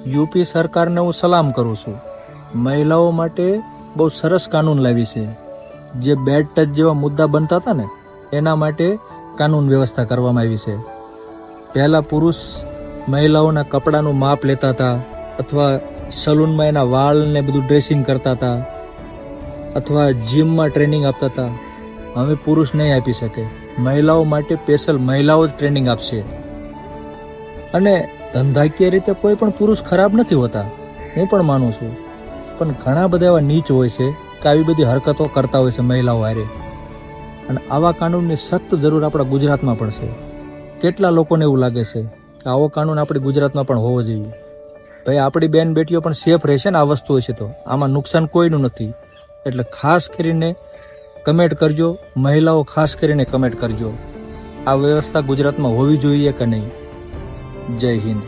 UP સરકારને હું સલામ કરું છું. મહિલાઓ માટે બહુ સરસ કાનૂન લાવી છે. જે બેડ ટચ જેવા મુદ્દા બનતા હતા ને એના માટે કાનૂન વ્યવસ્થા કરવામાં આવી છે. પહેલાં પુરુષ મહિલાઓના કપડાનું માપ લેતા હતા, અથવા સલૂનમાં એના વાળને બધું ડ્રેસિંગ કરતા હતા, અથવા જીમમાં ટ્રેનિંગ આપતા હતા. હવે પુરુષ નહીં આપી શકે. મહિલાઓ માટે સ્પેશિયલ મહિલાઓ જ ટ્રેનિંગ આપશે. અને ધંધાકીય રીતે કોઈ પણ પુરુષ ખરાબ નથી હોતા, હું પણ માનું છું. પણ ઘણા બધા એવા નીચ હોય છે કે આવી બધી હરકતો કરતા હોય છે મહિલાઓ હારે. અને આવા કાનૂનની સખ્ત જરૂર આપણા ગુજરાતમાં પણ છે. કેટલા લોકોને એવું લાગે છે કે આવો કાનૂન આપણી ગુજરાતમાં પણ હોવો જોઈએ. ભાઈ, આપણી બેન બેટીઓ પણ સેફ રહેશે ને આ વસ્તુ હશે તો. આમાં નુકસાન કોઈનું નથી. એટલે ખાસ કરીને કમેન્ટ કરજો, મહિલાઓ ખાસ કરીને કમેન્ટ કરજો, આ વ્યવસ્થા ગુજરાતમાં હોવી જોઈએ કે નહીં. જય હિન્દ.